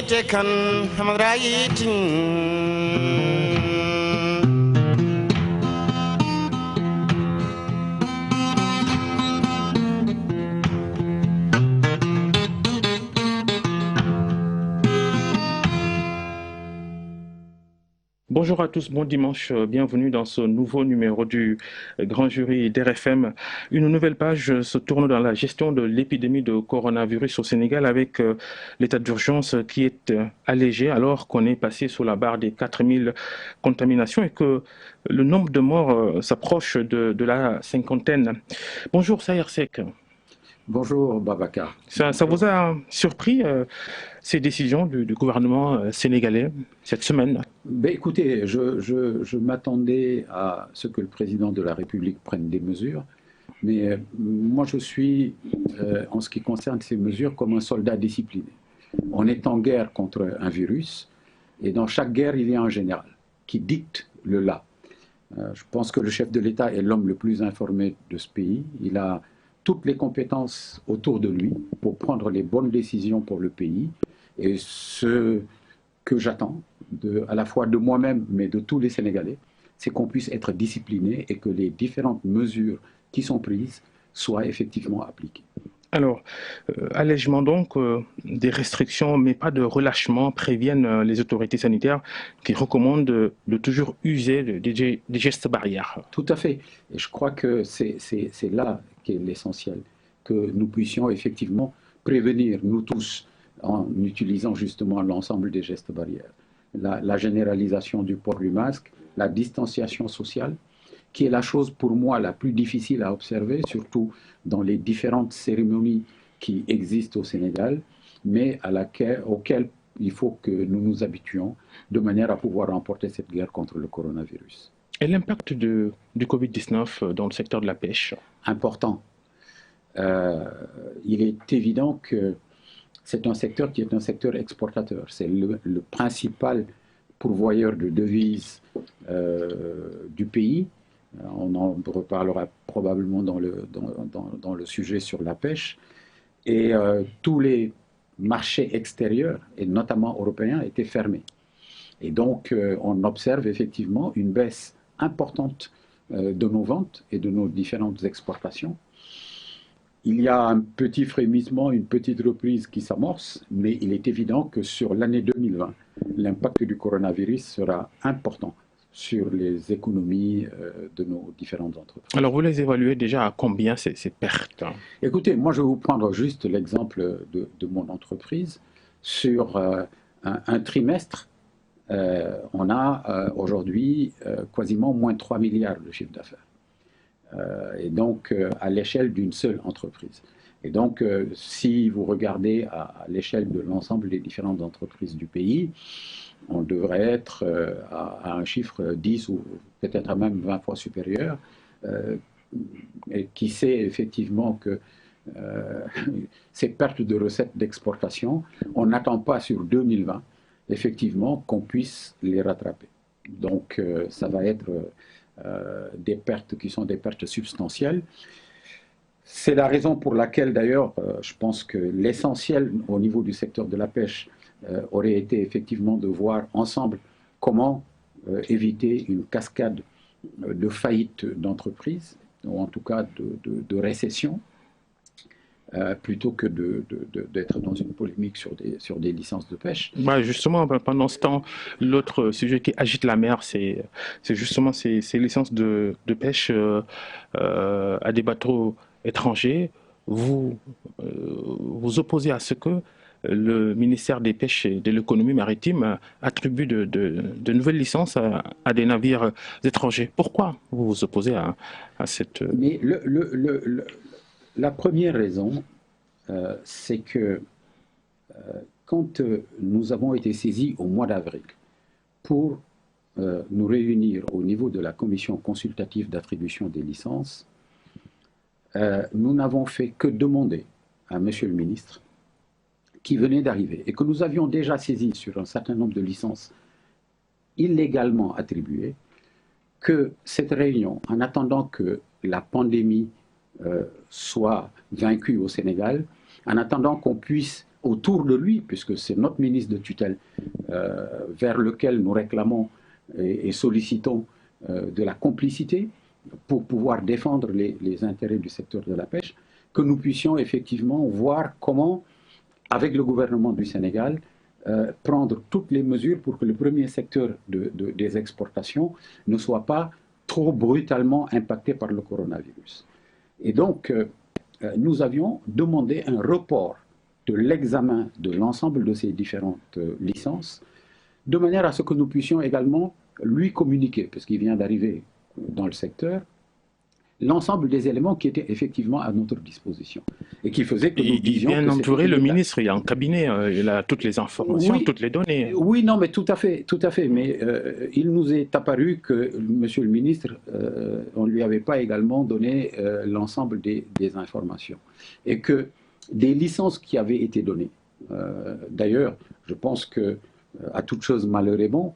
kan hamrayitin Bonjour à tous, bon dimanche, bienvenue dans ce nouveau numéro du Grand Jury d'RFM. Une nouvelle page se tourne dans la gestion de l'épidémie de coronavirus au Sénégal avec l'état d'urgence qui est allégé alors qu'on est passé sous la barre des 4000 contaminations et que le nombre de morts s'approche de la cinquantaine. Bonjour Saher Seck. Bonjour Babacar. Ça vous a surpris ces décisions du gouvernement sénégalais cette semaine? Écoutez, je m'attendais à ce que le président de la République prenne des mesures, mais moi je suis, en ce qui concerne ces mesures, comme un soldat discipliné. On est en guerre contre un virus, et dans chaque guerre, il y a un général qui dicte le là. Je pense que le chef de l'État est l'homme le plus informé de ce pays. Il a toutes les compétences autour de lui pour prendre les bonnes décisions pour le pays. Et ce que j'attends, à la fois de moi-même, mais de tous les Sénégalais, c'est qu'on puisse être discipliné et que les différentes mesures qui sont prises soient effectivement appliquées. Alors, allègement donc des restrictions, mais pas de relâchement, préviennent les autorités sanitaires qui recommandent de toujours user des gestes barrières. Tout à fait. Et je crois que c'est là qu'est l'essentiel, que nous puissions effectivement prévenir, nous tous, en utilisant justement l'ensemble des gestes barrières. La généralisation du port du masque, la distanciation sociale, qui est la chose pour moi la plus difficile à observer, surtout dans les différentes cérémonies qui existent au Sénégal, mais auxquelles il faut que nous nous habituions de manière à pouvoir remporter cette guerre contre le coronavirus. Et l'impact du Covid-19 dans le secteur de la pêche? Important. Il est évident que c'est un secteur qui est un secteur exportateur. C'est le principal pourvoyeur de devises du pays. On en reparlera probablement dans le sujet sur la pêche. Et tous les marchés extérieurs, et notamment européens, étaient fermés. Et donc, on observe effectivement une baisse importante de nos ventes et de nos différentes exportations. Il y a un petit frémissement, une petite reprise qui s'amorce, mais il est évident que sur l'année 2020, l'impact du coronavirus sera important sur les économies de nos différentes entreprises. Alors, vous les évaluez déjà à combien ces pertes? Écoutez, moi je vais vous prendre juste l'exemple de mon entreprise. Sur un trimestre, on a aujourd'hui quasiment moins 3 milliards de chiffre d'affaires. Et donc à l'échelle d'une seule entreprise. Et donc si vous regardez à l'échelle de l'ensemble des différentes entreprises du pays, on devrait être à un chiffre 10 ou peut-être même 20 fois supérieur, et qui sait effectivement que ces pertes de recettes d'exportation, on n'attend pas sur 2020 effectivement qu'on puisse les rattraper. Donc ça va être des pertes qui sont des pertes substantielles. C'est la raison pour laquelle d'ailleurs je pense que l'essentiel au niveau du secteur de la pêche aurait été effectivement de voir ensemble comment éviter une cascade de faillites d'entreprises, ou en tout cas de récession, plutôt que d'être dans une polémique sur des licences de pêche. Bah justement, pendant ce temps, l'autre sujet qui agite la mer, c'est justement ces licences de pêche à des bateaux étrangers. Vous vous opposez à ce que le ministère des Pêches et de l'économie maritime attribue de nouvelles licences à des navires étrangers. Pourquoi vous vous opposez à cette... Mais la première raison, c'est que quand nous avons été saisis au mois d'avril pour nous réunir au niveau de la commission consultative d'attribution des licences, nous n'avons fait que demander à Monsieur le ministre, qui venait d'arriver, et que nous avions déjà saisi sur un certain nombre de licences illégalement attribuées, que cette réunion, en attendant que la pandémie soit vaincue au Sénégal, en attendant qu'on puisse autour de lui, puisque c'est notre ministre de tutelle vers lequel nous réclamons et sollicitons de la complicité pour pouvoir défendre les intérêts du secteur de la pêche, que nous puissions effectivement voir comment, avec le gouvernement du Sénégal, prendre toutes les mesures pour que le premier secteur des exportations ne soit pas trop brutalement impacté par le coronavirus. Et donc, nous avions demandé un report de l'examen de l'ensemble de ces différentes licences, de manière à ce que nous puissions également lui communiquer, parce qu'il vient d'arriver dans le secteur, l'ensemble des éléments qui étaient effectivement à notre disposition et qui faisaient que nous disions il vient d'entourer le ministre, il y a un cabinet, il a toutes les informations, oui, toutes les données. Oui, non, mais tout à fait, mais il nous est apparu que Monsieur le ministre, on ne lui avait pas également donné l'ensemble des informations et que des licences qui avaient été données, d'ailleurs, je pense que à toute chose malheur est bon.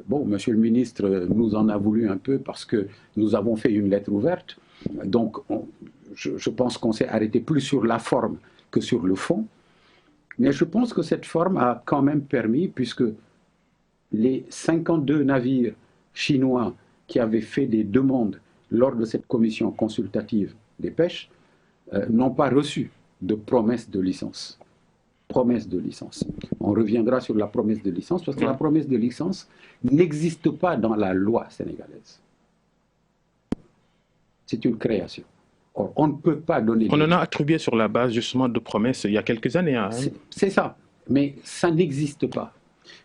Bon, Monsieur le ministre nous en a voulu un peu parce que nous avons fait une lettre ouverte. Donc, je pense qu'on s'est arrêté plus sur la forme que sur le fond. Mais je pense que cette forme a quand même permis, puisque les 52 navires chinois qui avaient fait des demandes lors de cette commission consultative des pêches n'ont pas reçu de promesse de licence. Promesse de licence. On reviendra sur la promesse de licence, parce que la promesse de licence n'existe pas dans la loi sénégalaise. C'est une création. Or, on ne peut pas donner... On en a attribué sur la base justement de promesses il y a quelques années. Hein. C'est ça, mais ça n'existe pas.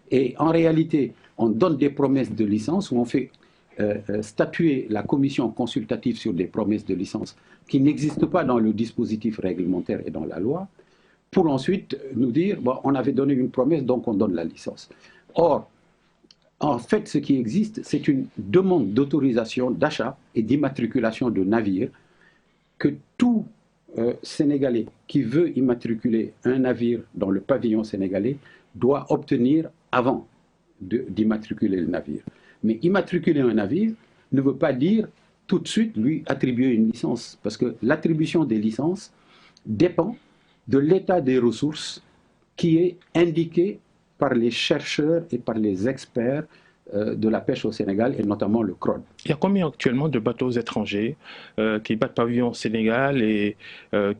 Et en réalité, on donne des promesses de licence où on fait statuer la commission consultative sur des promesses de licence qui n'existent pas dans le dispositif réglementaire et dans la loi, pour ensuite nous dire, bon, on avait donné une promesse, donc on donne la licence. Or, en fait, ce qui existe, c'est une demande d'autorisation d'achat et d'immatriculation de navires que tout Sénégalais qui veut immatriculer un navire dans le pavillon sénégalais doit obtenir avant d'immatriculer le navire. Mais immatriculer un navire ne veut pas dire tout de suite lui attribuer une licence, parce que l'attribution des licences dépend de l'état des ressources qui est indiqué par les chercheurs et par les experts de la pêche au Sénégal, et notamment le CROD. Il y a combien actuellement de bateaux étrangers qui battent pavillon au Sénégal et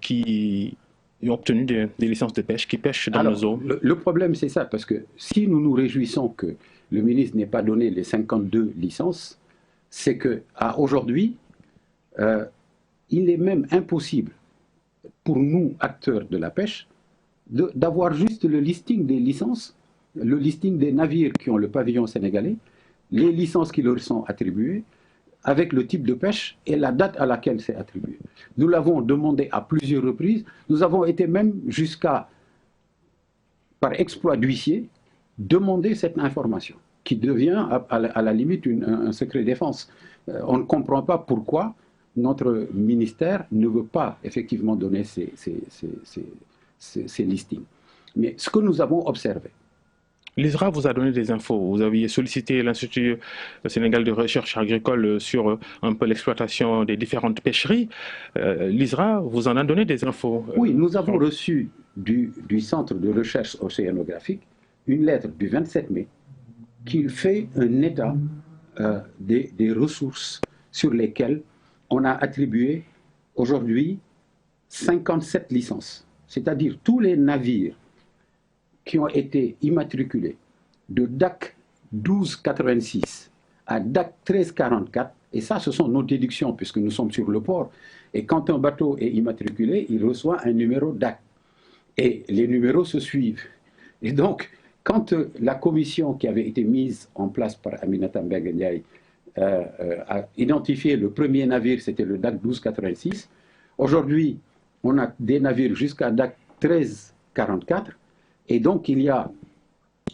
qui ont obtenu des licences de pêche, qui pêchent dans nos eaux? Le problème, c'est ça, parce que si nous nous réjouissons que le ministre n'ait pas donné les 52 licences, c'est qu'à aujourd'hui, il est même impossible pour nous, acteurs de la pêche, d'avoir juste le listing des licences, le listing des navires qui ont le pavillon sénégalais, les licences qui leur sont attribuées, avec le type de pêche et la date à laquelle c'est attribué. Nous l'avons demandé à plusieurs reprises, nous avons été même jusqu'à, par exploit d'huissier, demander cette information, qui devient à la limite un secret défense. On ne comprend pas pourquoi notre ministère ne veut pas effectivement donner ces listings. Mais ce que nous avons observé... L'ISRA vous a donné des infos. Vous aviez sollicité l'Institut Sénégal de recherche agricole sur un peu l'exploitation des différentes pêcheries. L'ISRA vous en a donné des infos. Oui, nous avons reçu du Centre de recherche océanographique une lettre du 27 mai qui fait un état des ressources sur lesquelles on a attribué aujourd'hui 57 licences, c'est-à-dire tous les navires qui ont été immatriculés de DAC 1286 à DAC 1344, et ça ce sont nos déductions puisque nous sommes sur le port, et quand un bateau est immatriculé, il reçoit un numéro DAC, et les numéros se suivent. Et donc, quand la commission qui avait été mise en place par Aminata Mbengue Ndiaye a identifié le premier navire, c'était le DAC 1286. Aujourd'hui, on a des navires jusqu'à DAC 1344, et donc il y a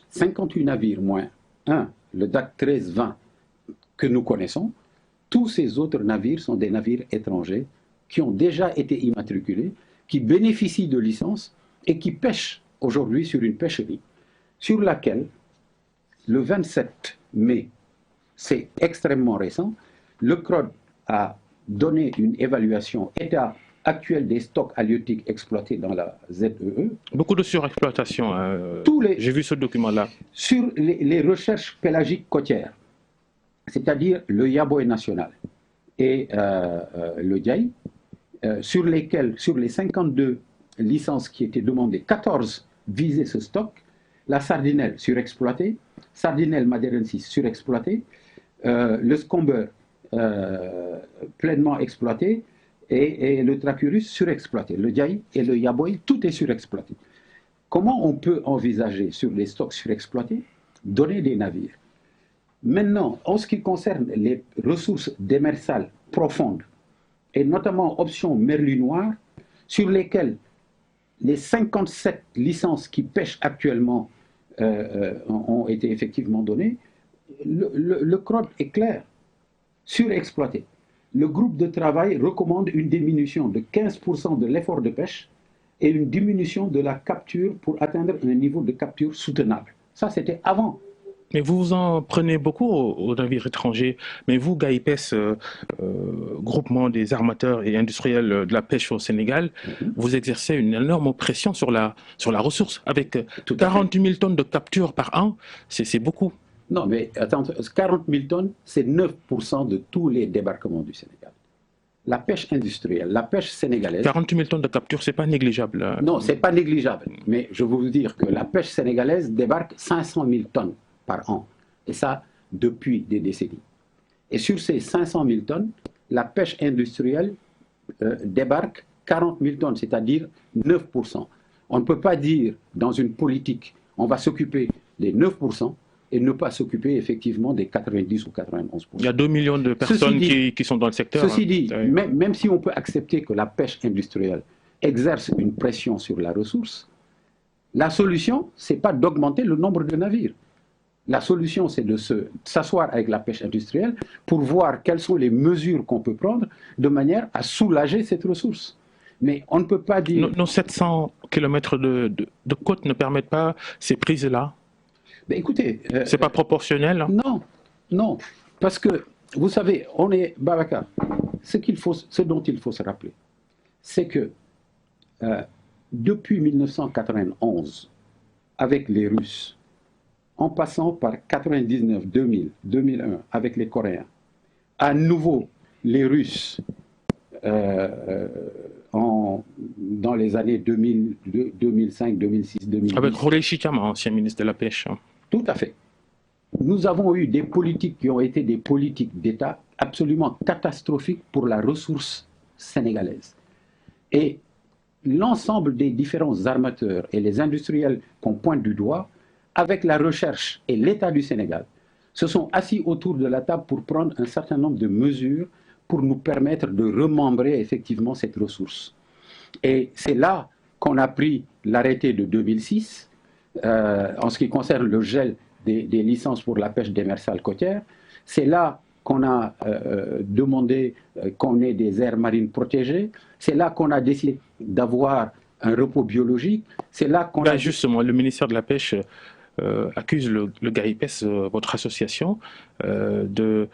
58 navires moins un, le DAC 1320 que nous connaissons. Tous ces autres navires sont des navires étrangers qui ont déjà été immatriculés, qui bénéficient de licences et qui pêchent aujourd'hui sur une pêcherie sur laquelle, le 27 mai, c'est extrêmement récent, le CROD a donné une évaluation état actuel des stocks halieutiques exploités dans la ZEE, Beaucoup de surexploitation. tous les, J'ai vu ce document-là. sur les recherches pélagiques côtières, c'est-à-dire le Yaboé national et le Diaï, sur lesquels, sur les 52 licences qui étaient demandées, 14 visaient ce stock, la sardinelle surexploitée, sardinelle madeirensis surexploitée, le scomber pleinement exploité et le tracurus surexploité. Le Diaï et le Yaboé, tout est surexploité. Comment on peut envisager sur les stocks surexploités donner des navires? Maintenant, en ce qui concerne les ressources démersales profondes, et notamment option merlu noir, sur lesquelles les 57 licences qui pêchent actuellement ont été effectivement données, le CROD est clair, surexploité. Le groupe de travail recommande une diminution de 15% de l'effort de pêche et une diminution de la capture pour atteindre un niveau de capture soutenable. Ça, c'était avant. Mais vous vous en prenez beaucoup aux navires étrangers. Mais vous, GAIPES, groupement des armateurs et industriels de la pêche au Sénégal, vous exercez une énorme pression sur la ressource. Avec 48 000 tonnes de capture par an, c'est beaucoup. Non, mais attends, 40 000 tonnes, c'est 9% de tous les débarquements du Sénégal. La pêche industrielle, la pêche sénégalaise... 48 000 tonnes de capture, c'est pas négligeable. Non, c'est pas négligeable. Mais je veux vous dire que la pêche sénégalaise débarque 500 000 tonnes par an. Et ça, depuis des décennies. Et sur ces 500 000 tonnes, la pêche industrielle débarque 40 000 tonnes, c'est-à-dire 9%. On ne peut pas dire, dans une politique, on va s'occuper des 9% et ne pas s'occuper effectivement des 90 ou 91%. Il y a 2 millions de personnes qui sont dans le secteur. Ceci dit, même si on peut accepter que la pêche industrielle exerce une pression sur la ressource, la solution, ce n'est pas d'augmenter le nombre de navires. La solution, c'est de s'asseoir avec la pêche industrielle pour voir quelles sont les mesures qu'on peut prendre de manière à soulager cette ressource. Mais on ne peut pas dire... Nos 700 km de côte ne permettent pas ces prises-là. Ben écoutez... c'est pas proportionnel. Non, non. Parce que, vous savez, on est... Babacar, ce dont il faut se rappeler, c'est que depuis 1991, avec les Russes, en passant par 99, 2000, 2001 avec les Coréens, à nouveau les Russes dans les années 2000, 2005, 2006, 2010. Avec Rollei Chikama, ancien ministre de la Pêche. Tout à fait. Nous avons eu des politiques qui ont été des politiques d'État absolument catastrophiques pour la ressource sénégalaise. Et l'ensemble des différents armateurs et les industriels qu'on pointe du doigt, avec la recherche et l'État du Sénégal, se sont assis autour de la table pour prendre un certain nombre de mesures pour nous permettre de remembrer effectivement cette ressource. Et c'est là qu'on a pris l'arrêté de 2006, en ce qui concerne le gel des licences pour la pêche démersale côtière. C'est là qu'on a demandé qu'on ait des aires marines protégées. C'est là qu'on a décidé d'avoir un repos biologique. C'est là qu'on a... Justement, le ministère de la Pêche accuse le GAIPES, votre association, de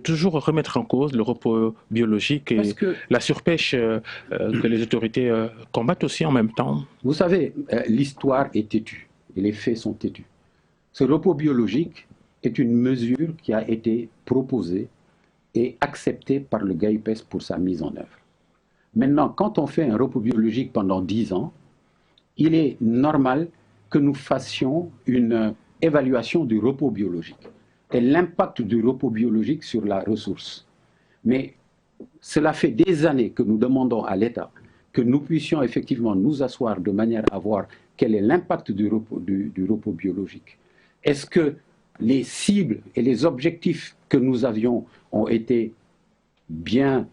toujours remettre en cause le repos biologique et la surpêche que les autorités combattent aussi en même temps. Vous savez, l'histoire est têtue et les faits sont têtus. Ce repos biologique est une mesure qui a été proposée et acceptée par le GAIPES pour sa mise en œuvre. Maintenant, quand on fait un repos biologique pendant 10 ans, il est normal que nous fassions une évaluation du repos biologique et l'impact du repos biologique sur la ressource. Mais cela fait des années que nous demandons à l'État que nous puissions effectivement nous asseoir de manière à voir quel est l'impact du repos biologique. Est-ce que les cibles et les objectifs que nous avions ont été bien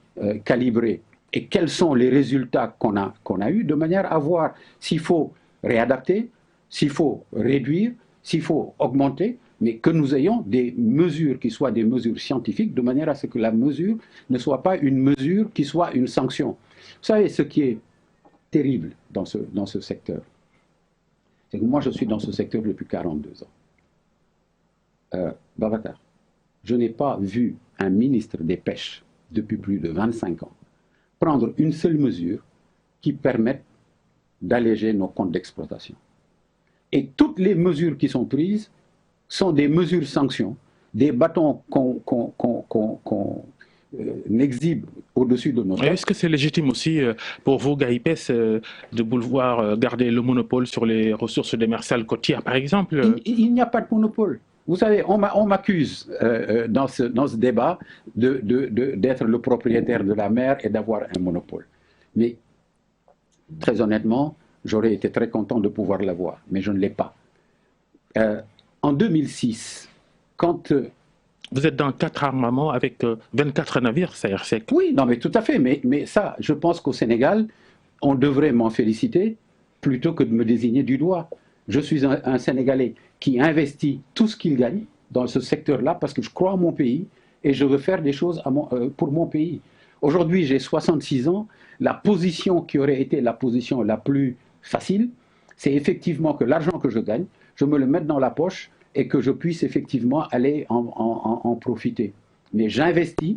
calibrés et quels sont les résultats qu'on a eus, de manière à voir s'il faut réadapter, s'il faut réduire, s'il faut augmenter, mais que nous ayons des mesures qui soient des mesures scientifiques, de manière à ce que la mesure ne soit pas une mesure qui soit une sanction. Vous savez, ce qui est terrible dans ce secteur, c'est que moi je suis dans ce secteur depuis 42 ans. Babacar, je n'ai pas vu un ministre des Pêches depuis plus de 25 ans prendre une seule mesure qui permette d'alléger nos comptes d'exploitation. Et toutes les mesures qui sont prises sont des mesures sanctions, des bâtons qu'on exhibe au-dessus de nos têtes. Est-ce que c'est légitime aussi pour vous, GAIPES, de vouloir garder le monopole sur les ressources démersales côtières, par exemple? Il n'y a pas de monopole. Vous savez, on m'accuse dans ce débat d'être le propriétaire de la mer et d'avoir un monopole. Mais très honnêtement, j'aurais été très content de pouvoir l'avoir, mais je ne l'ai pas. En 2006, quand... Vous êtes dans 4 armements avec 24 navires, ça RSEC. Oui, non, mais tout à fait. Mais ça, je pense qu'au Sénégal, on devrait m'en féliciter plutôt que de me désigner du doigt. Je suis un Sénégalais qui investit tout ce qu'il gagne dans ce secteur-là parce que je crois en mon pays et je veux faire des choses pour mon pays. Aujourd'hui, j'ai 66 ans. La position qui aurait été la position la plus facile, c'est effectivement que l'argent que je gagne, je me le mette dans la poche et que je puisse effectivement aller en profiter. Mais j'investis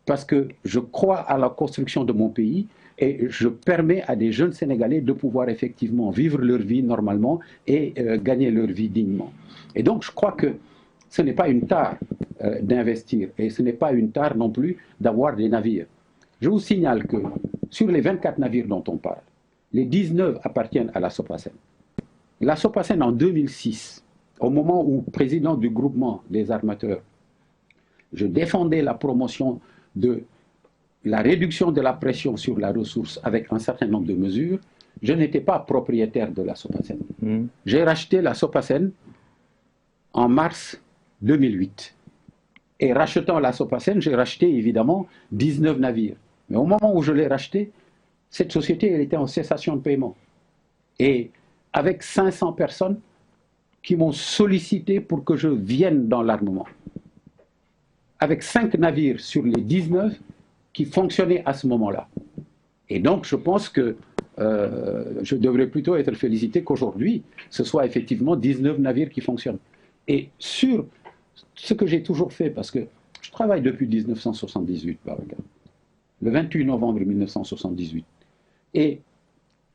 parce que je crois à la construction de mon pays et je permets à des jeunes Sénégalais de pouvoir effectivement vivre leur vie normalement et gagner leur vie dignement. Et donc je crois que ce n'est pas une tare d'investir et ce n'est pas une tare non plus d'avoir des navires. Je vous signale que sur les 24 navires dont on parle, les 19 appartiennent à la SOPACEN. La SOPACEN en 2006, au moment où, président du groupement des armateurs, je défendais la promotion de la réduction de la pression sur la ressource avec un certain nombre de mesures, je n'étais pas propriétaire de la SOPACEN. J'ai racheté la SOPACEN en mars 2008. Et rachetant la SOPACEN, j'ai racheté évidemment 19 navires. Mais au moment où je l'ai racheté, cette société elle était en cessation de paiement. Et avec 500 personnes qui m'ont sollicité pour que je vienne dans l'armement. Avec 5 navires sur les 19 qui fonctionnaient à ce moment-là. Et donc je pense que je devrais plutôt être félicité qu'aujourd'hui, ce soit effectivement 19 navires qui fonctionnent. Et sur ce que j'ai toujours fait, parce que je travaille depuis 1978, le 28 novembre 1978. Et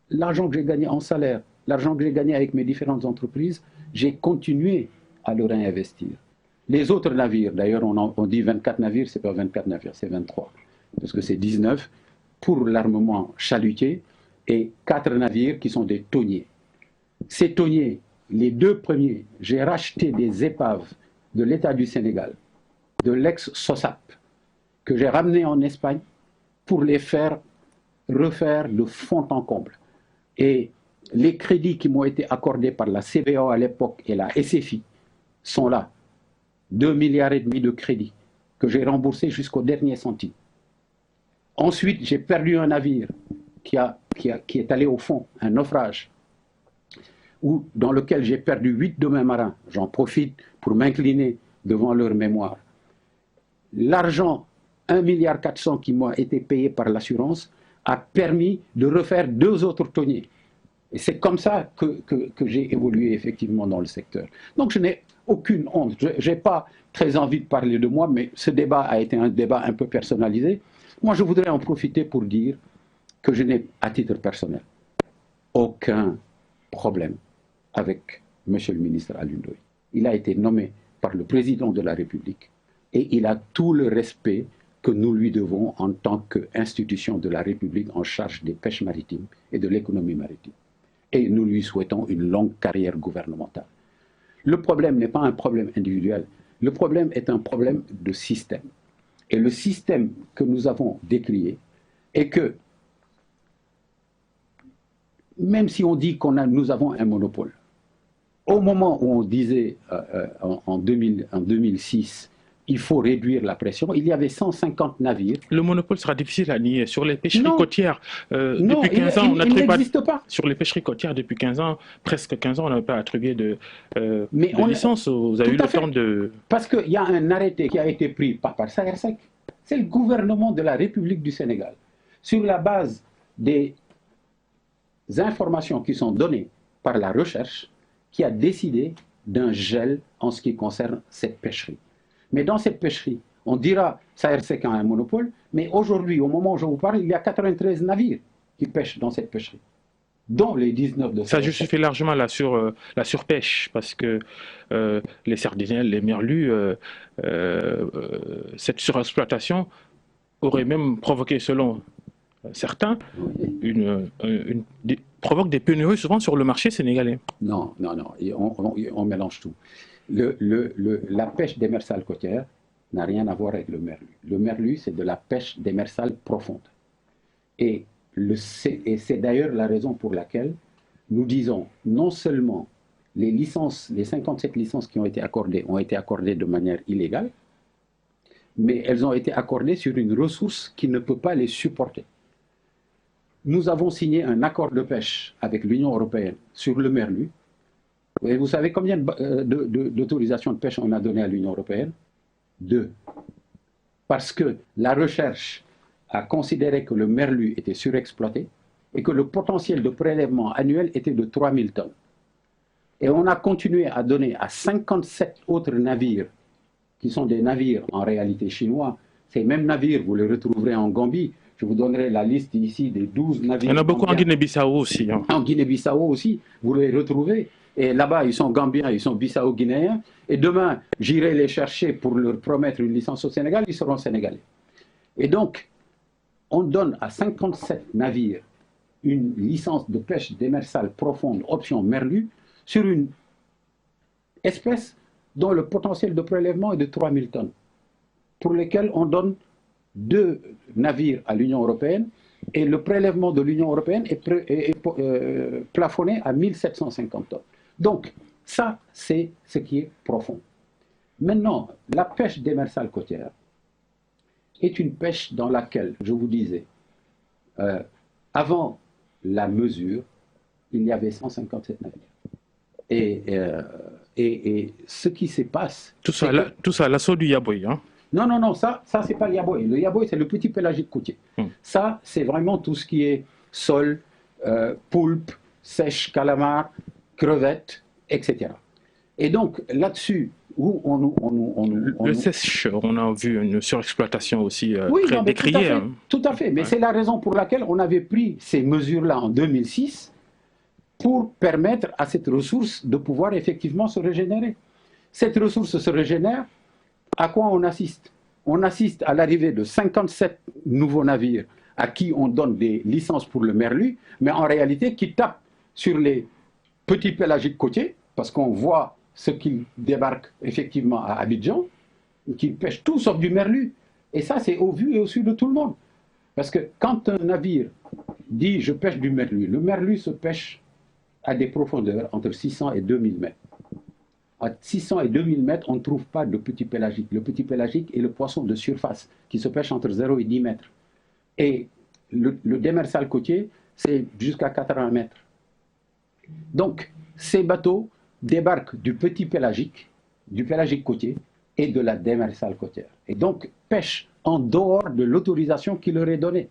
l'argent que j'ai gagné en salaire, l'argent que j'ai gagné avec mes différentes entreprises, j'ai continué à le réinvestir. Les autres navires, d'ailleurs on dit 24 navires, ce n'est pas 24 navires, c'est 23. Parce que c'est 19 pour l'armement chalutier et 4 navires qui sont des tonniers. Ces tonniers, les 2 premiers, j'ai racheté des épaves de l'État du Sénégal, de l'ex-SOSAP, que j'ai ramené en Espagne pour les faire refaire de fond en comble. Et les crédits qui m'ont été accordés par la CBAO à l'époque et la SFI sont là. 2,5 milliards de crédits que j'ai remboursés jusqu'au dernier centime. Ensuite, j'ai perdu un navire qui est allé au fond, un naufrage, dans lequel j'ai perdu 8 de mes marins. J'en profite pour m'incliner devant leur mémoire. L'argent, 1,4 milliard qui m'a été payé par l'assurance, a permis de refaire 2 autres tonniers. Et c'est comme ça que j'ai évolué effectivement dans le secteur. Donc je n'ai aucune honte. Je n'ai pas très envie de parler de moi, mais ce débat a été un débat un peu personnalisé. Moi, je voudrais en profiter pour dire que je n'ai, à titre personnel, aucun problème avec M. le ministre Alioune Ndoye. Il a été nommé par le président de la République et il a tout le respect que nous lui devons en tant qu'institution de la République en charge des pêches maritimes et de l'économie maritime. Et nous lui souhaitons une longue carrière gouvernementale. Le problème n'est pas un problème individuel, le problème est un problème de système. Et le système que nous avons décrié est que, même si on dit nous avons un monopole, au moment où on disait en 2006, il faut réduire la pression, il y avait 150 navires. Le monopole sera difficile à nier. Sur les pêcheries côtières, non, depuis 15 ans, on n'existe pas. Sur les pêcheries côtières, depuis 15 ans, presque 15 ans, on n'avait pas attribué de licence. Vous avez eu le temps de... Parce qu'il y a un arrêté qui a été pris par SAERSEC. C'est le gouvernement de la République du Sénégal. Sur la base des informations qui sont données par la recherche, qui a décidé d'un gel en ce qui concerne cette pêcherie. Mais dans cette pêcherie, on dira SAERSEC a un monopole, Mais aujourd'hui, au moment où je vous parle, il y a 93 navires qui pêchent dans cette pêcherie, dont les 19 de Ça cette justifie largement la surpêche, parce que les sardinelles, les merlus, cette surexploitation aurait même provoqué, selon certains, provoque des pénuries souvent sur le marché sénégalais. Non, non, non, et on mélange tout. La pêche démersale côtière n'a rien à voir avec le merlu. Le merlu, c'est de la pêche démersale profonde. Et c'est d'ailleurs la raison pour laquelle nous disons non seulement les licences, les 57 licences qui ont été accordées de manière illégale, mais elles ont été accordées sur une ressource qui ne peut pas les supporter. Nous avons signé un accord de pêche avec l'Union européenne sur le merlu. Et vous savez combien d'autorisations de pêche on a donné à l'Union européenne? 2. Parce que la recherche a considéré que le merlu était surexploité et que le potentiel de prélèvement annuel était de 3000 tonnes. Et on a continué à donner à 57 autres navires, qui sont des navires en réalité chinois. Ces mêmes navires, vous les retrouverez en Gambie. Je vous donnerai la liste ici des 12 navires. Il y en a beaucoup en Guinée-Bissau aussi. Hein. En Guinée-Bissau aussi, vous les retrouvez. Et là-bas, ils sont gambiens, ils sont bissau-guinéens. Et demain, j'irai les chercher pour leur promettre une licence au Sénégal, ils seront sénégalais. Et donc, on donne à 57 navires une licence de pêche démersale profonde, option merlu, sur une espèce dont le potentiel de prélèvement est de 3000 tonnes, pour lesquels on donne 2 navires à l'Union européenne, et le prélèvement de l'Union européenne est plafonné à 1750 tonnes. Donc, ça, c'est ce qui est profond. Maintenant, la pêche démersale côtière est une pêche dans laquelle, je vous disais, avant la mesure, il y avait 157 navires. Et ce qui se passe... Tout ça, l'assaut du Yaboy. Hein. Non, non, non, ça c'est pas le yaboy. Le yaboy, c'est le petit pélagique côtier. Ça, c'est vraiment tout ce qui est sole, poulpe, sèche, calamar, crevettes, etc. Et donc, là-dessus, où le sèche, on a vu une surexploitation aussi oui, très décriée. Tout à fait, mais c'est la raison pour laquelle on avait pris ces mesures-là en 2006 pour permettre à cette ressource de pouvoir effectivement se régénérer. Cette ressource se régénère. À quoi on assiste? On assiste à l'arrivée de 57 nouveaux navires à qui on donne des licences pour le merlu, mais en réalité qui tapent sur les petits pélagiques côtiers, parce qu'on voit ce qu'ils débarquent effectivement à Abidjan, qu'ils pêchent tout sauf du merlu. Et ça, c'est au vu et au su de tout le monde. Parce que quand un navire dit « je pêche du merlu », le merlu se pêche à des profondeurs entre 600 et 2000 mètres. À 600 et 2000 mètres, on ne trouve pas de petit pélagique. Le petit pélagique est le poisson de surface qui se pêche entre 0 et 10 mètres. Et le démersal côtier, c'est jusqu'à 80 mètres. Donc, ces bateaux débarquent du petit pélagique côtier et de la démersale côtière. Et donc, pêchent en dehors de l'autorisation qui leur est donnée.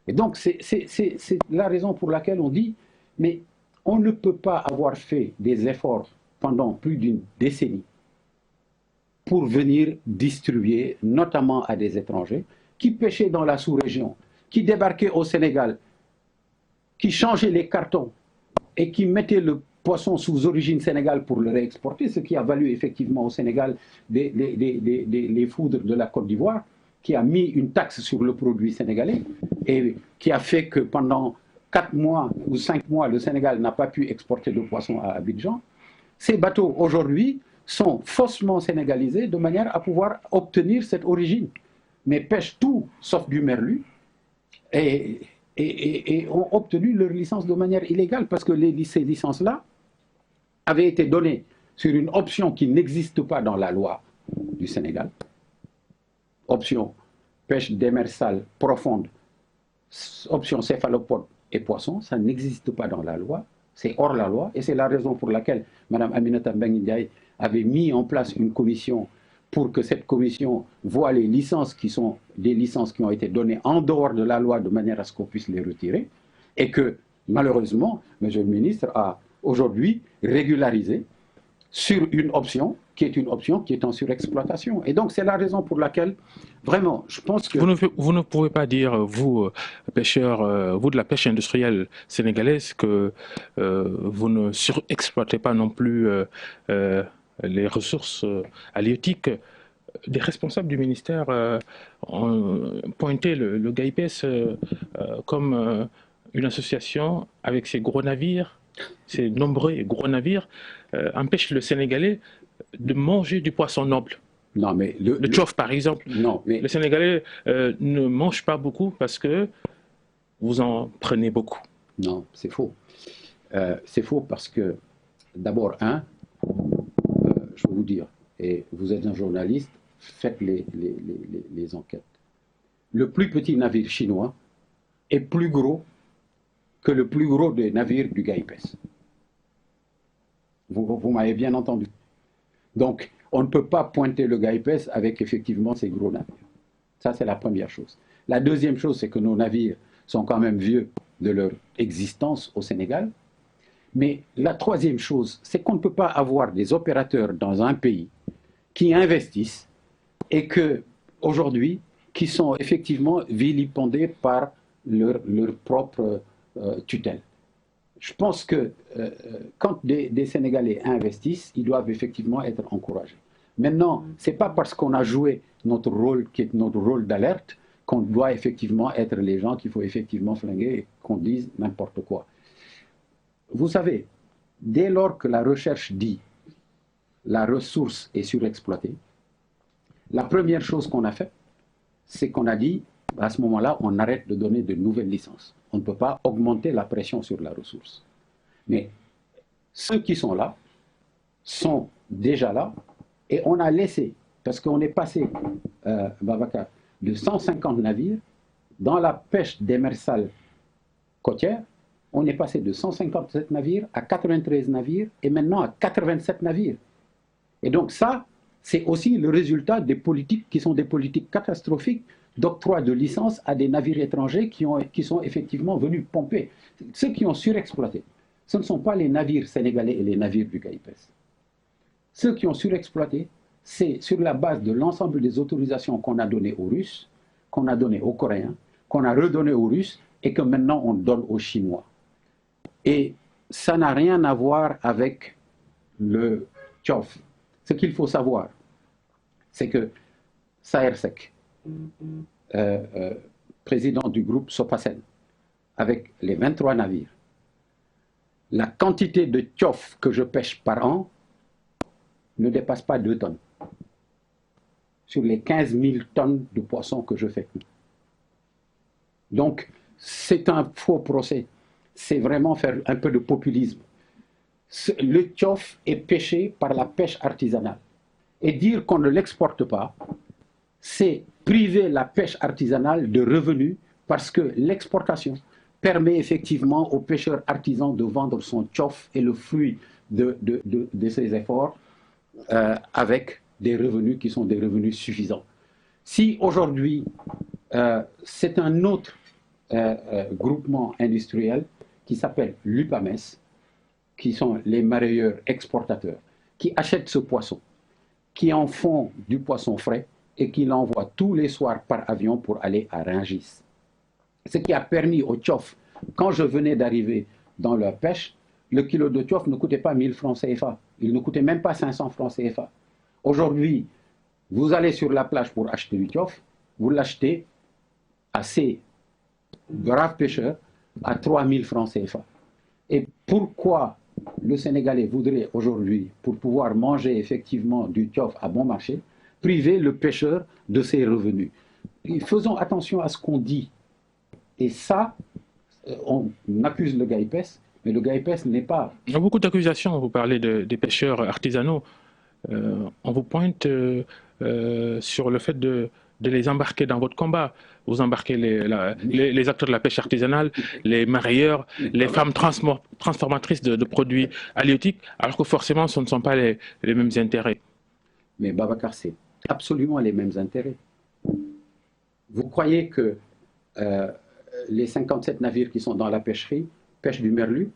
Et donc, c'est la raison pour laquelle on dit, mais on ne peut pas avoir fait des efforts pendant plus d'une décennie pour venir distribuer, notamment à des étrangers, qui pêchaient dans la sous-région, qui débarquaient au Sénégal, qui changeaient les cartons et qui mettaient le poisson sous origine Sénégal pour le réexporter, ce qui a valu effectivement au Sénégal les foudres de la Côte d'Ivoire, qui a mis une taxe sur le produit sénégalais et qui a fait que pendant 4 mois ou 5 mois, le Sénégal n'a pas pu exporter de poisson à Abidjan. Ces bateaux, aujourd'hui, sont faussement sénégalisés de manière à pouvoir obtenir cette origine, mais pêchent tout sauf du merlu et ont obtenu leur licence de manière illégale parce que ces licences-là avaient été données sur une option qui n'existe pas dans la loi du Sénégal. Option pêche démersale profonde, option céphalopode et poisson, ça n'existe pas dans la loi. C'est hors la loi et c'est la raison pour laquelle Mme Aminata Mbengue Ndiaye avait mis en place une commission pour que cette commission voie les licences qui sont des licences qui ont été données en dehors de la loi de manière à ce qu'on puisse les retirer et que malheureusement, M. le ministre a aujourd'hui régularisé sur une option qui est en surexploitation. Et donc c'est la raison pour laquelle, vraiment, je pense que... Vous ne pouvez pas dire, vous, pêcheurs, vous de la pêche industrielle sénégalaise, que vous ne surexploitez pas non plus les ressources halieutiques. Des responsables du ministère ont pointé le GAIPES comme une association avec ses gros navires, ces nombreux et gros navires, empêche le Sénégalais de manger du poisson noble. Non, mais le tchof, par exemple. Non, mais... Le Sénégalais ne mange pas beaucoup parce que vous en prenez beaucoup. Non, c'est faux. C'est faux parce que, d'abord, je vais vous dire, et vous êtes un journaliste, faites les enquêtes. Le plus petit navire chinois est plus gros que le plus gros des navires du GAIPES. Vous m'avez bien entendu. Donc, on ne peut pas pointer le GAIPES avec effectivement ces gros navires. Ça, c'est la première chose. La deuxième chose, c'est que nos navires sont quand même vieux de leur existence au Sénégal. Mais la troisième chose, c'est qu'on ne peut pas avoir des opérateurs dans un pays qui investissent et que, aujourd'hui, qui sont effectivement vilipendés par leur propre tutelle. Je pense que quand des Sénégalais investissent, ils doivent effectivement être encouragés. Maintenant, ce n'est pas parce qu'on a joué notre rôle, qui est notre rôle d'alerte, qu'on doit effectivement être les gens qu'il faut effectivement flinguer et qu'on dise n'importe quoi. Vous savez, dès lors que la recherche dit la ressource est surexploitée, la première chose qu'on a fait, c'est qu'on a dit, à ce moment-là, on arrête de donner de nouvelles licences. On ne peut pas augmenter la pression sur la ressource. Mais ceux qui sont là sont déjà là et on a laissé, parce qu'on est passé, Babacar, de 150 navires dans la pêche démersale côtière, on est passé de 157 navires à 93 navires et maintenant à 87 navires. Et donc ça, c'est aussi le résultat des politiques qui sont des politiques catastrophiques d'octroi de licences à des navires étrangers qui sont effectivement venus pomper. Ceux qui ont surexploité, ce ne sont pas les navires sénégalais et les navires du GAIPES. Ceux qui ont surexploité, c'est sur la base de l'ensemble des autorisations qu'on a données aux Russes, qu'on a données aux Coréens, qu'on a redonnées aux Russes et que maintenant on donne aux Chinois. Et ça n'a rien à voir avec le tchof. Ce qu'il faut savoir, c'est que Saher Seck, président du groupe Sopasen, avec les 23 navires, la quantité de tchof que je pêche par an ne dépasse pas 2 tonnes. Sur les 15 000 tonnes de poissons que je fais. Donc, c'est un faux procès. C'est vraiment faire un peu de populisme. Le tchof est pêché par la pêche artisanale. Et dire qu'on ne l'exporte pas, c'est priver la pêche artisanale de revenus parce que l'exportation permet effectivement aux pêcheurs artisans de vendre son tchof et le fruit de ses efforts avec des revenus qui sont des revenus suffisants. Si aujourd'hui, c'est un autre groupement industriel qui s'appelle l'UPAMES, qui sont les mareyeurs exportateurs, qui achètent ce poisson, qui en font du poisson frais et qui l'envoient tous les soirs par avion pour aller à Rungis. Ce qui a permis au tchof, quand je venais d'arriver dans leur pêche, le kilo de tchof ne coûtait pas 1000 francs CFA, il ne coûtait même pas 500 francs CFA. Aujourd'hui, vous allez sur la plage pour acheter du tchof, vous l'achetez à ces braves pêcheurs à 3000 francs CFA. Et pourquoi le Sénégalais voudrait aujourd'hui, pour pouvoir manger effectivement du tchof à bon marché, priver le pêcheur de ses revenus? Et faisons attention à ce qu'on dit. Et ça, on accuse le GAIPES, mais le GAIPES n'est pas... Il y a beaucoup d'accusations, vous parlez des pêcheurs artisanaux. On vous pointe sur le fait de les embarquer dans votre combat. Vous embarquez les acteurs de la pêche artisanale, les mareyeurs, les femmes transformatrices de produits halieutiques, alors que forcément ce ne sont pas les mêmes intérêts. Mais Babacar, c'est absolument les mêmes intérêts. Vous croyez que les 57 navires qui sont dans la pêcherie pêchent du merlu?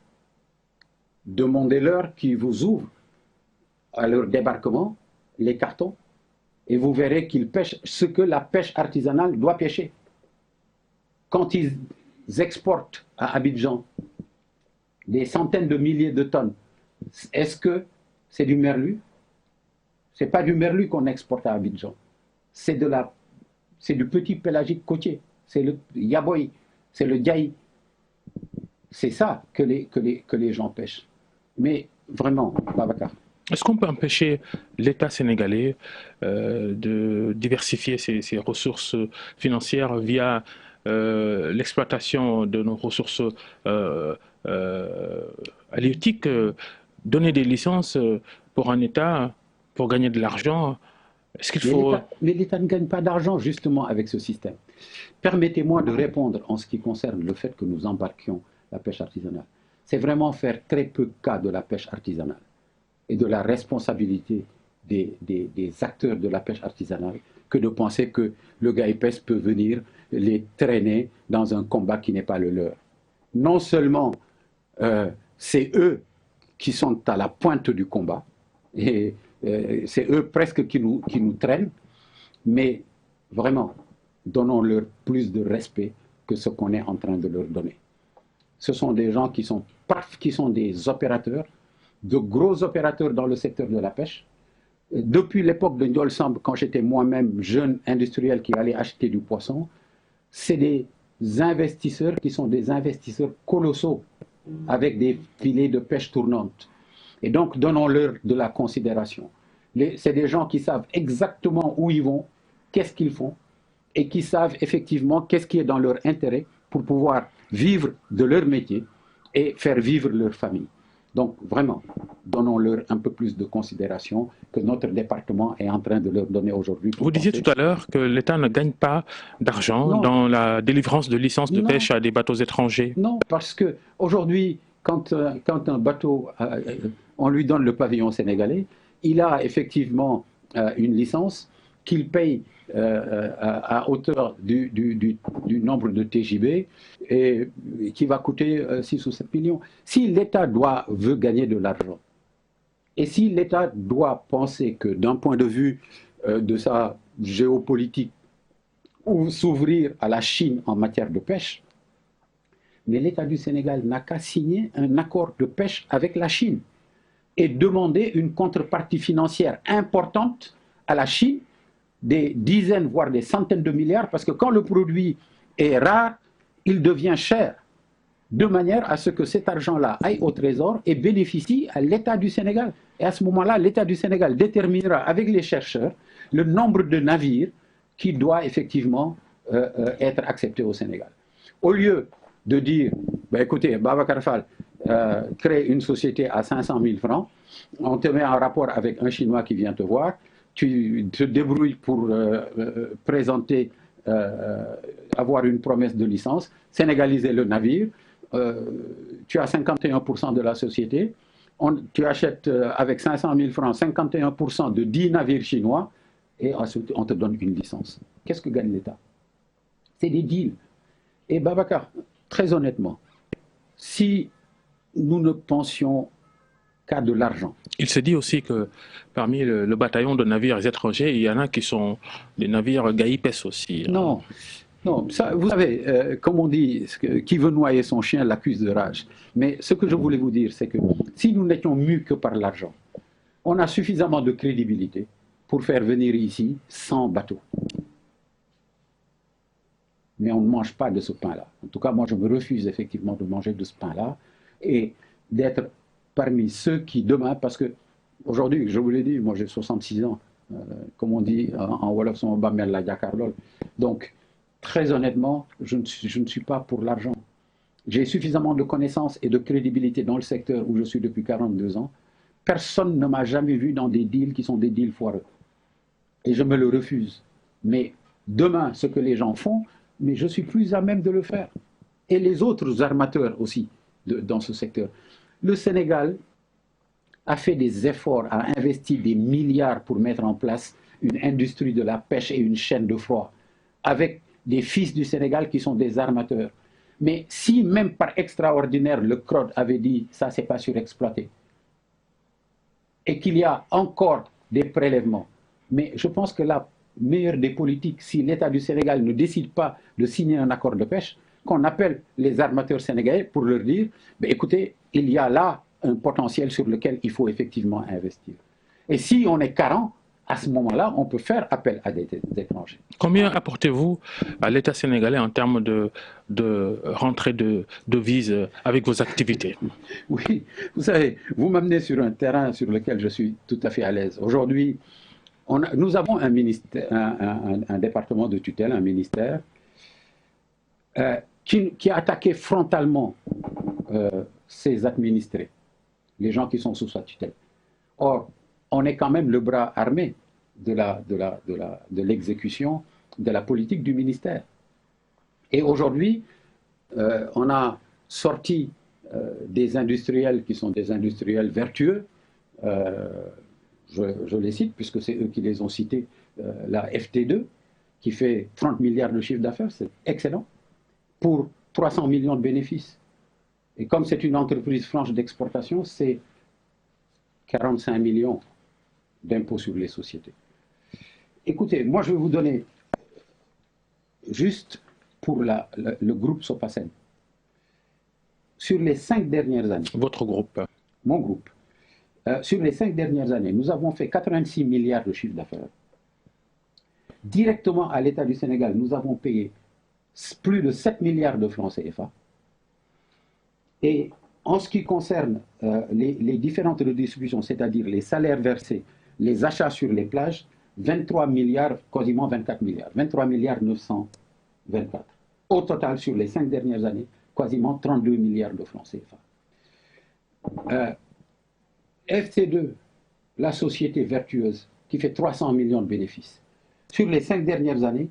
Demandez-leur qui vous ouvre à leur débarquement les cartons et vous verrez qu'ils pêchent ce que la pêche artisanale doit pêcher. Quand ils exportent à Abidjan des centaines de milliers de tonnes, est-ce que c'est du merlu? Ce n'est pas du merlu qu'on exporte à Abidjan. C'est du petit pélagique côtier. C'est le yaboy, c'est le diaï. C'est ça que les gens pêchent. Mais vraiment, Babacar. Est-ce qu'on peut empêcher l'État sénégalais de diversifier ses ressources financières via l'exploitation de nos ressources halieutiques, donner des licences pour un État pour gagner de l'argent? Est-ce qu'il faut... Mais l'État ne gagne pas d'argent justement avec ce système. Permettez-moi de répondre en ce qui concerne le fait que nous embarquions la pêche artisanale. C'est vraiment faire très peu cas de la pêche artisanale et de la responsabilité des acteurs de la pêche artisanale que de penser que le GAIPES peut venir les traîner dans un combat qui n'est pas le leur. Non seulement c'est eux qui sont à la pointe du combat, et c'est eux presque qui nous traînent, mais vraiment, donnons-leur plus de respect que ce qu'on est en train de leur donner. Ce sont des gens qui sont des opérateurs, de gros opérateurs dans le secteur de la pêche. Depuis l'époque de Ndiol Samb, quand j'étais moi-même jeune industriel qui allait acheter du poisson, c'est des investisseurs qui sont des investisseurs colossaux avec des filets de pêche tournantes. Et donc, donnons-leur de la considération. C'est des gens qui savent exactement où ils vont, qu'est-ce qu'ils font, et qui savent effectivement qu'est-ce qui est dans leur intérêt pour pouvoir vivre de leur métier et faire vivre leur famille. Donc, vraiment, donnons-leur un peu plus de considération que notre département est en train de leur donner aujourd'hui. Vous disiez tout à l'heure que l'État ne gagne pas d'argent dans la délivrance de licences de pêche à des bateaux étrangers. Non, parce qu'aujourd'hui, quand un bateau, on lui donne le pavillon sénégalais, il a effectivement une licence qu'il paye à hauteur du nombre de TJB et qui va coûter 6 ou 7 millions. Si l'État veut gagner de l'argent, et si l'État doit penser que d'un point de vue de sa géopolitique, ou s'ouvrir à la Chine en matière de pêche, mais l'État du Sénégal n'a qu'à signer un accord de pêche avec la Chine et demander une contrepartie financière importante à la Chine, des dizaines, voire des centaines de milliards, parce que quand le produit est rare, il devient cher, de manière à ce que cet argent-là aille au trésor et bénéficie à l'État du Sénégal. Et à ce moment-là, l'État du Sénégal déterminera avec les chercheurs le nombre de navires qui doit effectivement être accepté au Sénégal. Au lieu de dire, bah, écoutez, Babacar Fall crée une société à 500 000 francs, on te met en rapport avec un Chinois qui vient te voir, tu te débrouilles pour présenter, avoir une promesse de licence, sénégaliser le navire, tu as 51% de la société, tu achètes avec 500 000 francs 51% de 10 navires chinois, et ensuite on te donne une licence. Qu'est-ce que gagne l'État? C'est des deals. Et Babacar, très honnêtement, si nous ne pensions qu'à de l'argent. Il se dit aussi que parmi le bataillon de navires étrangers, il y en a qui sont des navires GAIPES aussi. Non, non, ça, vous savez, comme on dit, qui veut noyer son chien l'accuse de rage. Mais ce que je voulais vous dire, c'est que si nous n'étions mus que par l'argent, on a suffisamment de crédibilité pour faire venir ici 100 bateaux. Mais on ne mange pas de ce pain-là. En tout cas, moi, je me refuse effectivement de manger de ce pain-là et d'être parmi ceux qui demain, parce que aujourd'hui, je vous l'ai dit, moi j'ai 66 ans, comme on dit en Wolof, son Bamel la Diakarlol. Donc, très honnêtement, je ne suis pas pour l'argent. J'ai suffisamment de connaissances et de crédibilité dans le secteur où je suis depuis 42 ans. Personne ne m'a jamais vu dans des deals qui sont des deals foireux. Et je me le refuse. Mais demain, ce que les gens font, mais je suis plus à même de le faire. Et les autres armateurs aussi dans ce secteur. Le Sénégal a fait des efforts, a investi des milliards pour mettre en place une industrie de la pêche et une chaîne de froid, avec des fils du Sénégal qui sont des armateurs. Mais si même par extraordinaire, le CROD avait dit « ça, c'est pas surexploité », et qu'il y a encore des prélèvements. Mais je pense que la meilleure des politiques, si l'État du Sénégal ne décide pas de signer un accord de pêche, qu'on appelle les armateurs sénégalais pour leur dire, écoutez, il y a là un potentiel sur lequel il faut effectivement investir. Et si on est carent, à ce moment-là, on peut faire appel à des étrangers. Combien apportez-vous à l'État sénégalais en termes de rentrée de devises avec vos activités? Oui, vous savez, vous m'amenez sur un terrain sur lequel je suis tout à fait à l'aise. Aujourd'hui, nous avons un, ministère, un département de tutelle, un ministère, qui a attaqué frontalement ses administrés, les gens qui sont sous sa tutelle. Or, on est quand même le bras armé de l'exécution de la politique du ministère. Et aujourd'hui, on a sorti des industriels qui sont des industriels vertueux, je les cite puisque c'est eux qui les ont cités, la FT2, qui fait 30 milliards de chiffre d'affaires, c'est excellent, pour 300 millions de bénéfices. Et comme c'est une entreprise franche d'exportation, c'est 45 millions d'impôts sur les sociétés. Écoutez, moi je vais vous donner, juste pour le groupe Sopasen, sur les 5 dernières années. Votre groupe? Mon groupe. Sur les 5 dernières années, nous avons fait 86 milliards de chiffre d'affaires. Directement à l'État du Sénégal, nous avons payé plus de 7 milliards de francs CFA. Et en ce qui concerne les différentes redistributions, c'est-à-dire les salaires versés, les achats sur les plages, 23 milliards, quasiment 24 milliards, 23 milliards 924. Au total, sur les 5 dernières années, quasiment 32 milliards de francs CFA. FC2, la société vertueuse, qui fait 300 millions de bénéfices. Sur les 5 dernières années,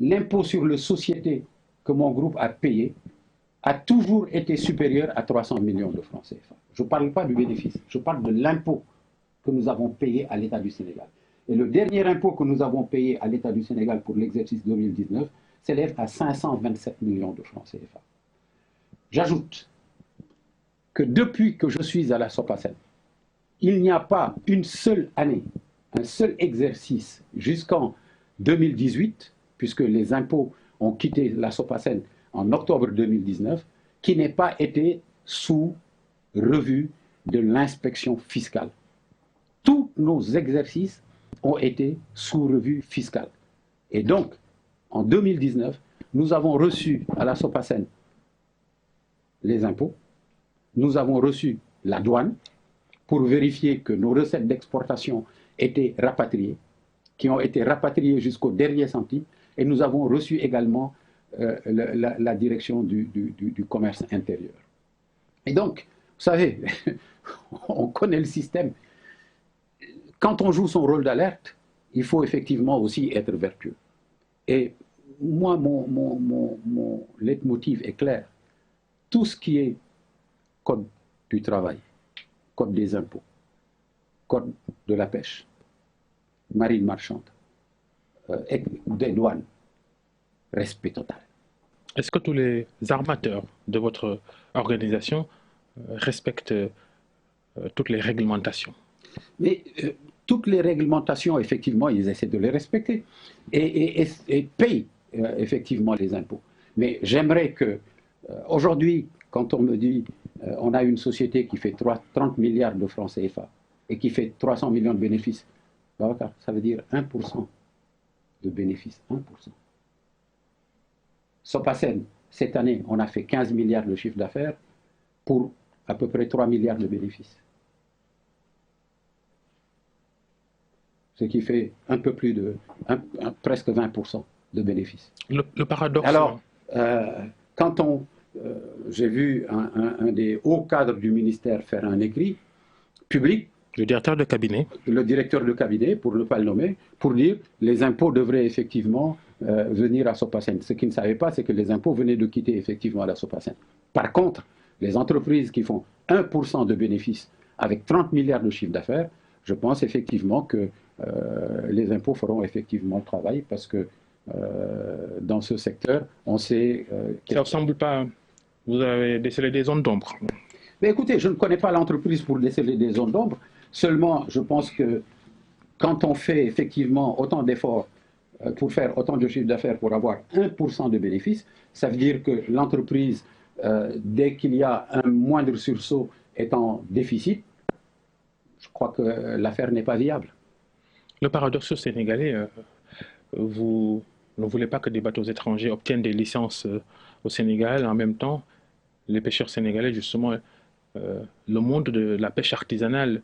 l'impôt sur les sociétés que mon groupe a payé a toujours été supérieur à 300 millions de francs CFA. Je ne parle pas du bénéfice, je parle de l'impôt que nous avons payé à l'État du Sénégal. Et le dernier impôt que nous avons payé à l'État du Sénégal pour l'exercice 2019 s'élève à 527 millions de francs CFA. J'ajoute que depuis que je suis à la Sopasen, il n'y a pas une seule année, un seul exercice jusqu'en 2018, puisque les impôts ont quitté la Sopasen en octobre 2019, qui n'ait pas été sous revue de l'inspection fiscale. Tous nos exercices ont été sous revue fiscale. Et donc, en 2019, nous avons reçu à la Sopasen les impôts, nous avons reçu la douane pour vérifier que nos recettes d'exportation étaient rapatriées, qui ont été rapatriées jusqu'au dernier centime, et nous avons reçu également la direction du commerce intérieur. Et donc, vous savez, on connaît le système. Quand on joue son rôle d'alerte, il faut effectivement aussi être vertueux. Et moi, mon leitmotiv est clair. Tout ce qui est code du travail, code des impôts, code de la pêche, marine marchande, des douanes, respect total. Est-ce que tous les armateurs de votre organisation respectent toutes les réglementations? Mais toutes les réglementations, effectivement, ils essaient de les respecter et payent effectivement les impôts. Mais j'aimerais que, aujourd'hui, quand on me dit on a une société qui fait 30 milliards de francs CFA et qui fait 300 millions de bénéfices, ça veut dire 1% de bénéfices, 1%. Sopasen, cette année, on a fait 15 milliards de chiffre d'affaires pour à peu près 3 milliards de bénéfices. Ce qui fait un peu plus de, presque 20% de bénéfices. Le paradoxe... Alors, quand j'ai vu un des hauts cadres du ministère faire un écrit public, le directeur de cabinet. Le directeur de cabinet, pour ne pas le nommer, pour dire les impôts devraient effectivement venir à Sopasen. Ce qu'il ne savait pas, c'est que les impôts venaient de quitter effectivement la Sopasen. Par contre, les entreprises qui font 1% de bénéfices avec 30 milliards de chiffre d'affaires, je pense effectivement que les impôts feront effectivement le travail parce que dans ce secteur, on sait... Ça ne ressemble pas... Vous avez décelé des zones d'ombre. Mais écoutez, je ne connais pas l'entreprise pour déceler des zones d'ombre, Seulement, je pense que quand on fait effectivement autant d'efforts pour faire autant de chiffre d'affaires pour avoir 1% de bénéfices, ça veut dire que l'entreprise, dès qu'il y a un moindre sursaut, est en déficit. Je crois que l'affaire n'est pas viable. Le paradoxe sénégalais, vous ne voulez pas que des bateaux étrangers obtiennent des licences au Sénégal. En même temps, les pêcheurs sénégalais, justement, le monde de la pêche artisanale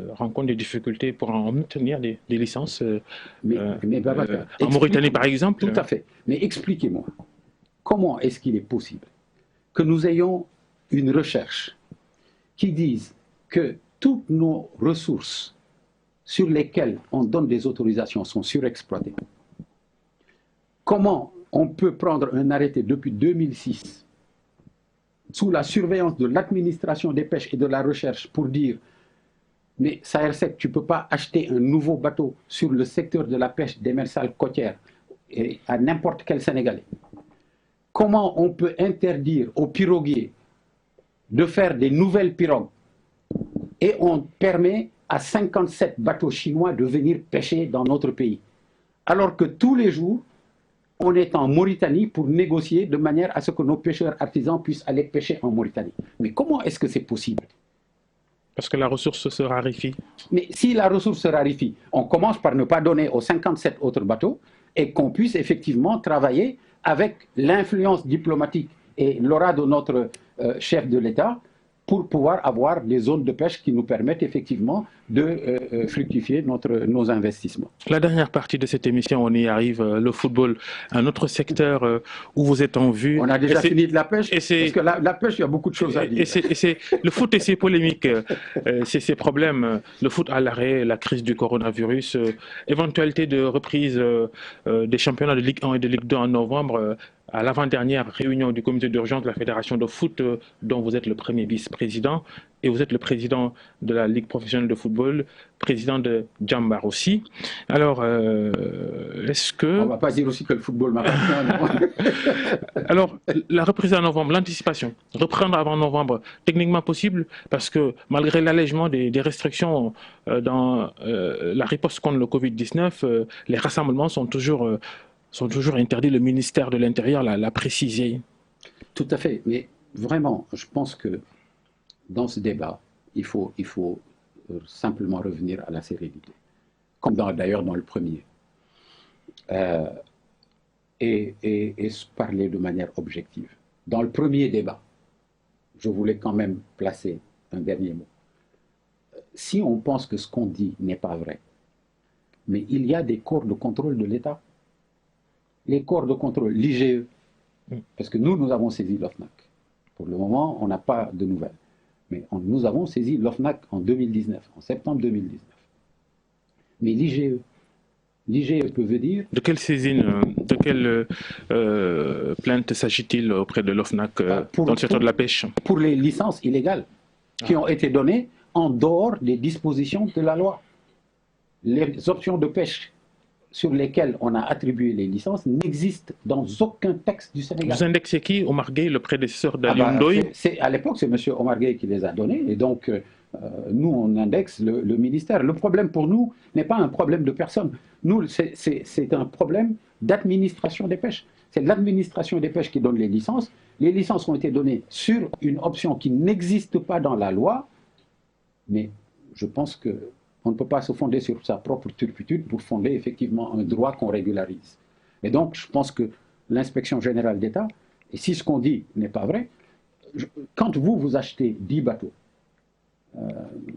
rencontre des difficultés pour en obtenir des licences. Mais Babacar, en Mauritanie, par exemple. Tout à fait. Mais expliquez-moi, comment est-ce qu'il est possible que nous ayons une recherche qui dise que toutes nos ressources sur lesquelles on donne des autorisations sont surexploitées? Comment on peut prendre un arrêté depuis 2006 sous la surveillance de l'administration des pêches et de la recherche pour dire mais Sahersec, tu ne peux pas acheter un nouveau bateau sur le secteur de la pêche démersale côtière à n'importe quel Sénégalais? Comment on peut interdire aux piroguiers de faire des nouvelles pirogues et on permet à 57 bateaux chinois de venir pêcher dans notre pays, alors que tous les jours, on est en Mauritanie pour négocier de manière à ce que nos pêcheurs artisans puissent aller pêcher en Mauritanie? Mais comment est-ce que c'est possible? Parce que la ressource se raréfie. Mais si la ressource se raréfie, on commence par ne pas donner aux 57 autres bateaux et qu'on puisse effectivement travailler avec l'influence diplomatique et l'aura de notre chef de l'État pour pouvoir avoir des zones de pêche qui nous permettent effectivement de fructifier nos investissements. La dernière partie de cette émission, on y arrive, le football, un autre secteur où vous êtes en vue. On a déjà fini de la pêche, parce que la pêche, il y a beaucoup de choses à dire. Le foot et ses polémiques, ses problèmes, le foot à l'arrêt, la crise du coronavirus, éventualité de reprise des championnats de Ligue 1 et de Ligue 2 en novembre, à l'avant-dernière réunion du comité d'urgence de la Fédération de foot, dont vous êtes le premier vice-président, et vous êtes le président de la Ligue professionnelle de football, président de Djambar aussi. Alors, est-ce que... On ne va pas dire aussi que le football m'appartient. Alors, la reprise en novembre, l'anticipation, reprendre avant novembre, techniquement possible, parce que malgré l'allègement des restrictions dans la riposte contre le Covid-19, les rassemblements sont toujours interdits. Le ministère de l'Intérieur l'a précisé. Tout à fait, mais vraiment, je pense que dans ce débat, il faut simplement revenir à la sérénité, comme d'ailleurs dans le premier, et se parler de manière objective. Dans le premier débat, je voulais quand même placer un dernier mot. Si on pense que ce qu'on dit n'est pas vrai, mais il y a des corps de contrôle de l'État. Les corps de contrôle, l'IGE, parce que nous avons saisi l'OFNAC. Pour le moment, on n'a pas de nouvelles. Mais nous avons saisi l'OFNAC en 2019, en septembre 2019. Mais l'IGE peut venir... De quelle saisine, de quelle plainte s'agit-il auprès de l'OFNAC dans le secteur de la pêche? Pour les licences illégales qui ont été données en dehors des dispositions de la loi. Les options de pêche sur lesquels on a attribué les licences n'existent dans aucun texte du Sénégal. Vous indexez qui? Omar Gueye, le prédécesseur d'Aliou Ndoye? À l'époque, c'est M. Omar Gueye qui les a donnés, et donc nous, on indexe le ministère. Le problème pour nous n'est pas un problème de personne. Nous, c'est un problème d'administration des pêches. C'est l'administration des pêches qui donne les licences. Les licences ont été données sur une option qui n'existe pas dans la loi, mais je pense que on ne peut pas se fonder sur sa propre turpitude pour fonder effectivement un droit qu'on régularise. Et donc, je pense que l'inspection générale d'État, et si ce qu'on dit n'est pas vrai, quand vous achetez 10 bateaux,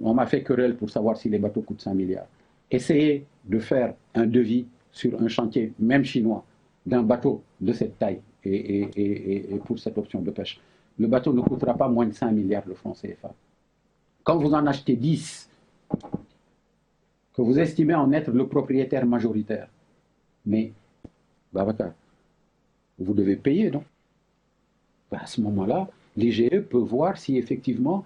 on m'a fait querelle pour savoir si les bateaux coûtent 5 milliards, essayez de faire un devis sur un chantier, même chinois, d'un bateau de cette taille et pour cette option de pêche. Le bateau ne coûtera pas moins de 5 milliards de francs CFA. Quand vous en achetez 10, que vous estimez en être le propriétaire majoritaire, mais, Babacar, vous devez payer, non? À ce moment-là, l'IGE peut voir si effectivement,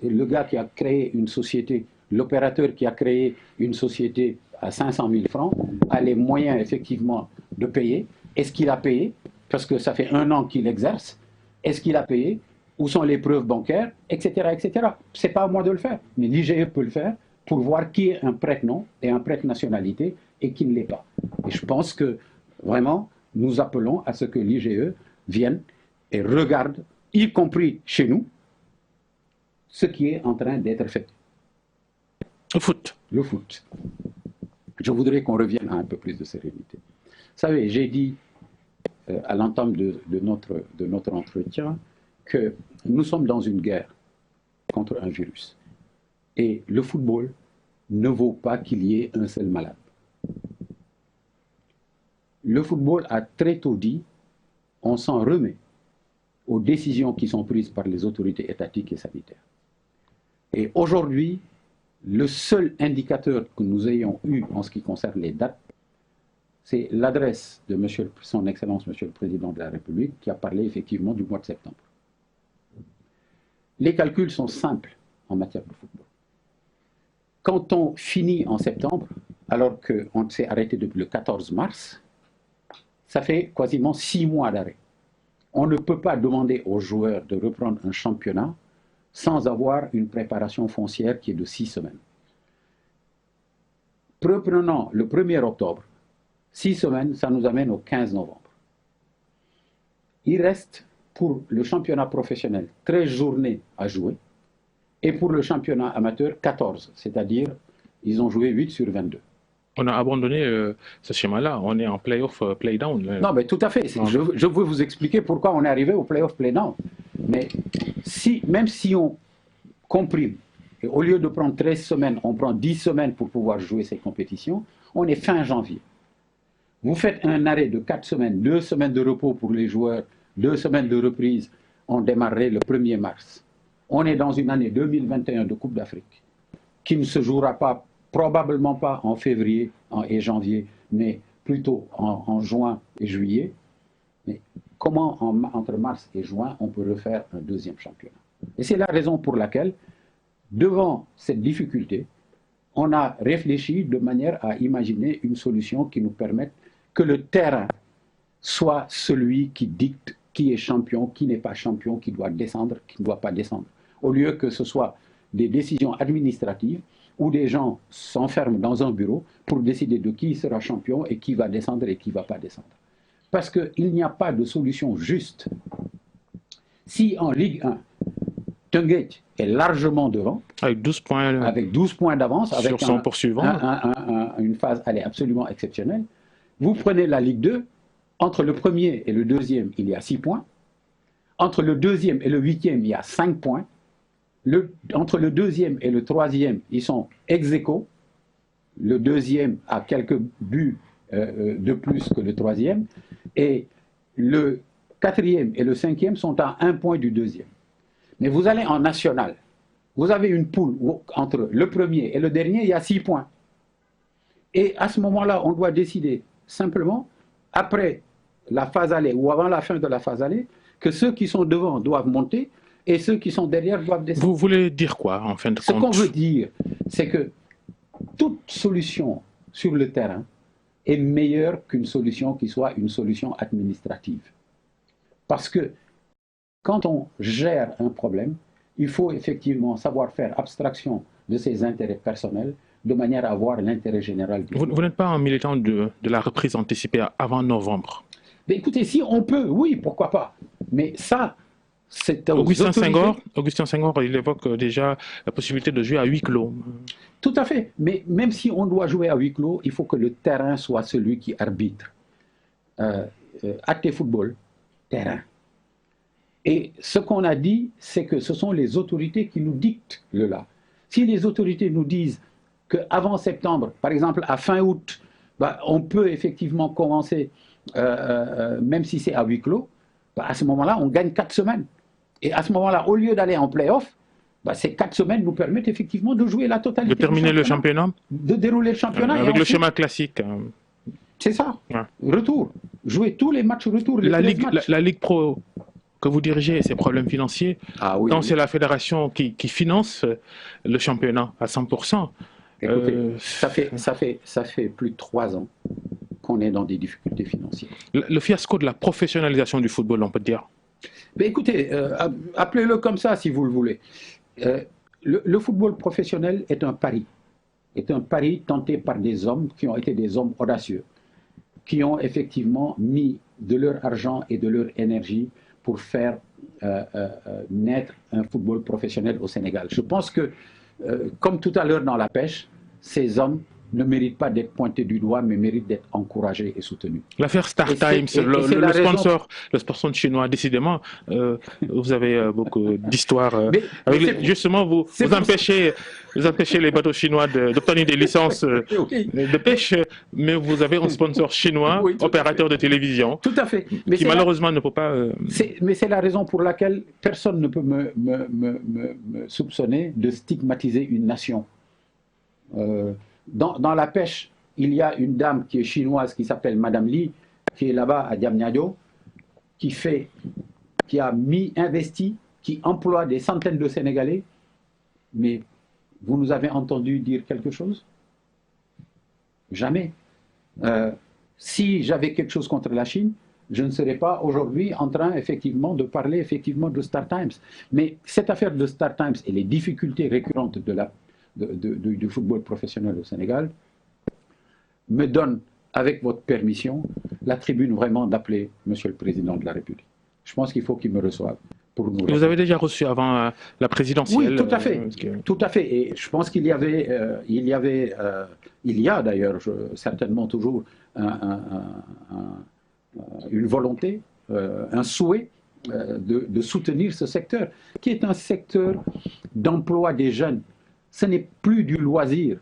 le gars qui a créé une société, l'opérateur qui a créé une société à 500 000 francs, a les moyens effectivement de payer. Est-ce qu'il a payé? Parce que ça fait 1 an qu'il exerce. Est-ce qu'il a payé? où sont les preuves bancaires, etc. etc. Ce n'est pas à moi de le faire, mais l'IGE peut le faire pour voir qui est un prête-nom et un prête-nationalité et qui ne l'est pas. Et je pense que vraiment, nous appelons à ce que l'IGE vienne et regarde, y compris chez nous, ce qui est en train d'être fait. Le foot. Le foot. Je voudrais qu'on revienne à un peu plus de sérénité. Vous savez, j'ai dit à l'entame de notre entretien que nous sommes dans une guerre contre un virus. Et le football ne vaut pas qu'il y ait un seul malade. Le football a très tôt dit, on s'en remet aux décisions qui sont prises par les autorités étatiques et sanitaires. Et aujourd'hui, le seul indicateur que nous ayons eu en ce qui concerne les dates, c'est l'adresse de son Excellence, Monsieur le Président de la République, qui a parlé effectivement du mois de septembre. Les calculs sont simples en matière de football. Quand on finit en septembre, alors qu'on s'est arrêté depuis le 14 mars, ça fait quasiment 6 mois d'arrêt. On ne peut pas demander aux joueurs de reprendre un championnat sans avoir une préparation foncière qui est de 6 semaines. Reprenons le 1er octobre, 6 semaines, ça nous amène au 15 novembre. Il reste pour le championnat professionnel 13 journées à jouer et pour le championnat amateur 14, c'est-à-dire ils ont joué 8 sur 22. On a abandonné ce schéma-là, on est en play-off, play-down. Non, mais tout à fait. Je veux vous expliquer pourquoi on est arrivé au play-off, play-down. Mais même si on comprime, et au lieu de prendre 13 semaines, on prend 10 semaines pour pouvoir jouer ces compétitions, on est fin janvier. Vous faites un arrêt de 4 semaines, 2 semaines de repos pour les joueurs, 2 semaines de reprise, on démarrerait le 1er mars. On est dans une année 2021 de Coupe d'Afrique qui ne se jouera pas, probablement pas en février et janvier, mais plutôt en juin et juillet. Mais comment entre mars et juin on peut refaire un deuxième championnat? Et c'est la raison pour laquelle, devant cette difficulté, on a réfléchi de manière à imaginer une solution qui nous permette que le terrain soit celui qui dicte qui est champion, qui n'est pas champion, qui doit descendre, qui ne doit pas descendre. Au lieu que ce soit des décisions administratives où des gens s'enferment dans un bureau pour décider de qui sera champion et qui va descendre et qui ne va pas descendre. Parce qu'il n'y a pas de solution juste. Si en Ligue 1, Teungueth est largement devant, avec 12 points d'avance, avec son poursuivant, une phase absolument exceptionnelle, vous prenez la Ligue 2, entre le premier et le deuxième, il y a 6 points, entre le deuxième et le huitième, il y a 5 points, entre le deuxième et le troisième, ils sont ex-aequo, le deuxième a quelques buts de plus que le troisième, et le quatrième et le cinquième sont à 1 point du deuxième. Mais vous allez en national, vous avez une poule où, entre le premier et le dernier, il y a 6 points. Et à ce moment-là, on doit décider simplement, après la phase aller ou avant la fin de la phase aller, que ceux qui sont devant doivent monter et ceux qui sont derrière doivent descendre. Vous voulez dire quoi, en fin de compte? Ce qu'on veut dire, c'est que toute solution sur le terrain est meilleure qu'une solution qui soit une solution administrative. Parce que quand on gère un problème, il faut effectivement savoir faire abstraction de ses intérêts personnels de manière à avoir l'intérêt général. Vous n'êtes pas un militant de la reprise anticipée avant novembre? Mais écoutez, si on peut, oui, pourquoi pas. Mais ça, c'est Augustin Senghor, il évoque déjà la possibilité de jouer à huis clos. Tout à fait. Mais même si on doit jouer à huis clos, il faut que le terrain soit celui qui arbitre. Acte football, terrain. Et ce qu'on a dit, c'est que ce sont les autorités qui nous dictent le là. Si les autorités nous disent qu'avant septembre, par exemple à fin août, on peut effectivement commencer, même si c'est à huis clos, à ce moment-là, on gagne 4 semaines. Et à ce moment-là, au lieu d'aller en play-off, ces 4 semaines nous permettent effectivement de jouer la totalité. De terminer le championnat. De dérouler le championnat. Avec le schéma classique. C'est ça. Ouais. Retour. Jouer tous les matchs retour. La Ligue Pro que vous dirigez, ces problèmes financiers, oui, c'est la fédération qui finance le championnat à 100%. Écoutez, ça fait plus de 3 ans qu'on est dans des difficultés financières. Le fiasco de la professionnalisation du football, on peut dire. Mais écoutez, appelez-le comme ça si vous le voulez. Le football professionnel est un pari tenté par des hommes qui ont été des hommes audacieux, qui ont effectivement mis de leur argent et de leur énergie pour faire naître un football professionnel au Sénégal. Je pense que, comme tout à l'heure dans la pêche, ces hommes ne méritent pas d'être pointés du doigt, mais méritent d'être encouragés et soutenus. L'affaire Star Times, le sponsor chinois, décidément, vous avez beaucoup d'histoires. Justement, vous empêchez les bateaux chinois d'obtenir des licences de pêche, mais vous avez un sponsor chinois, oui, opérateur de télévision, tout à fait. Mais qui malheureusement ne peut pas... Mais c'est la raison pour laquelle personne ne peut me soupçonner de stigmatiser une nation. Dans la pêche, il y a une dame qui est chinoise qui s'appelle Madame Li, qui est là-bas à Diamniadio, qui a investi, qui emploie des centaines de Sénégalais. Mais vous nous avez entendu dire quelque chose? Jamais. Si j'avais quelque chose contre la Chine, je ne serais pas aujourd'hui en train effectivement de parler effectivement de Star Times. Mais cette affaire de Star Times et les difficultés récurrentes du football professionnel au Sénégal me donne, avec votre permission, la tribune vraiment d'appeler Monsieur le Président de la République. Je pense qu'il faut qu'il me reçoive. Vous avez déjà reçu avant la présidentielle? Oui, tout à fait. Tout à fait. Et je pense qu'il y avait, il y a d'ailleurs certainement toujours une volonté, un souhait de soutenir ce secteur, qui est un secteur d'emploi des jeunes. Ce n'est plus du loisir.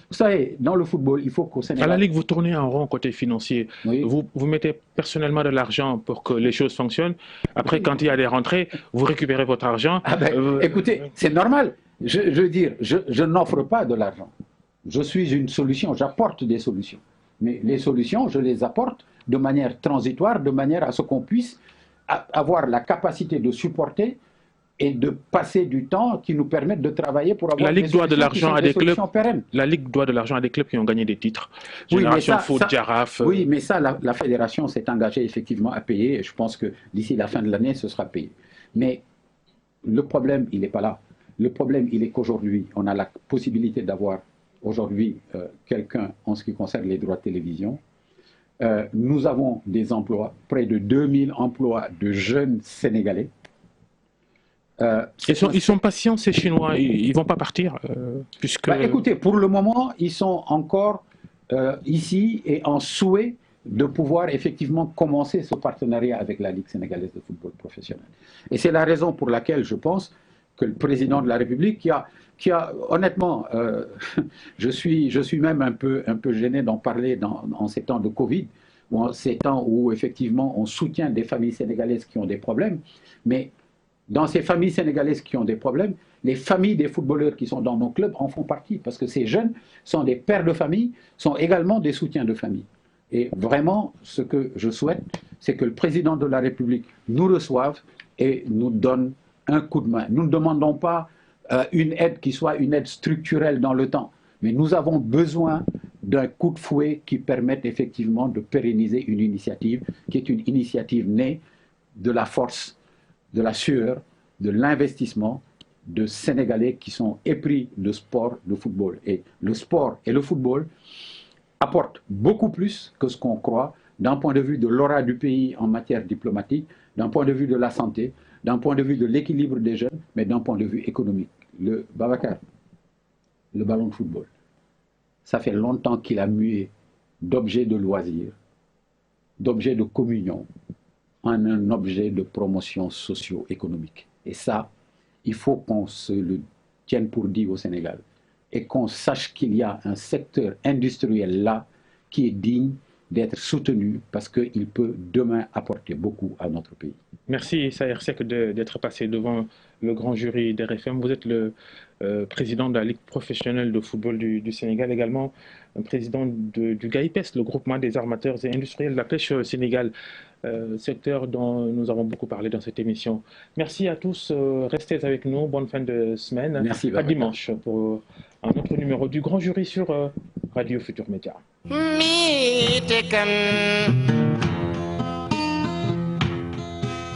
Vous savez, dans le football, il faut qu'au Sénégal... À la Ligue, vous tournez en rond côté financier. Oui. Vous mettez personnellement de l'argent pour que les choses fonctionnent. Après, quand il y a des rentrées, vous récupérez votre argent. Ah ben, écoutez, c'est normal. Je veux dire, je n'offre pas de l'argent. Je suis une solution, j'apporte des solutions. Mais les solutions, je les apporte de manière transitoire, de manière à ce qu'on puisse avoir la capacité de supporter et de passer du temps qui nous permettent de travailler pour avoir des solutions à des clubs pérennes. La Ligue doit de l'argent à des clubs qui ont gagné des titres. Génération Foot, Jaraaf... Oui, mais ça, la fédération s'est engagée effectivement à payer, et je pense que d'ici la fin de l'année, ce sera payé. Mais le problème, il n'est pas là. Le problème, il est qu'aujourd'hui, on a la possibilité d'avoir aujourd'hui quelqu'un en ce qui concerne les droits de télévision. Nous avons des emplois, près de 2000 emplois de jeunes Sénégalais. Ils sont patients, ces Chinois, ils ne vont pas partir puisque... Écoutez, pour le moment, ils sont encore ici et en souhait de pouvoir effectivement commencer ce partenariat avec la Ligue sénégalaise de football professionnel. Et c'est la raison pour laquelle je pense que le président de la République, qui a honnêtement, je suis même un peu gêné d'en parler en ces temps de Covid, ou en ces temps où effectivement on soutient des familles sénégalaises qui ont des problèmes, mais dans ces familles sénégalaises qui ont des problèmes, les familles des footballeurs qui sont dans nos clubs en font partie, parce que ces jeunes sont des pères de famille, sont également des soutiens de famille. Et vraiment, ce que je souhaite, c'est que le président de la République nous reçoive et nous donne un coup de main. Nous ne demandons pas une aide qui soit une aide structurelle dans le temps, mais nous avons besoin d'un coup de fouet qui permette effectivement de pérenniser une initiative qui est une initiative née de la force, de la sueur, de l'investissement de Sénégalais qui sont épris de sport, de football. Et le sport et le football apportent beaucoup plus que ce qu'on croit d'un point de vue de l'aura du pays en matière diplomatique, d'un point de vue de la santé, d'un point de vue de l'équilibre des jeunes, mais d'un point de vue économique. Babacar, le ballon de football, ça fait longtemps qu'il a mué d'objet de loisir, d'objet de communion, en un objet de promotion socio-économique. Et ça, il faut qu'on se le tienne pour dit au Sénégal et qu'on sache qu'il y a un secteur industriel là qui est digne d'être soutenu parce qu'il peut demain apporter beaucoup à notre pays. Merci Saher Seck d'être passé devant le grand jury d'RFM. Vous êtes le président de la Ligue professionnelle de football du Sénégal, également président du GAIPES, le groupement des armateurs et industriels de la pêche au Sénégal, secteur dont nous avons beaucoup parlé dans cette émission. Merci à tous, restez avec nous, bonne fin de semaine. Merci, à dimanche pour un autre numéro du grand jury sur Radio Futur Média.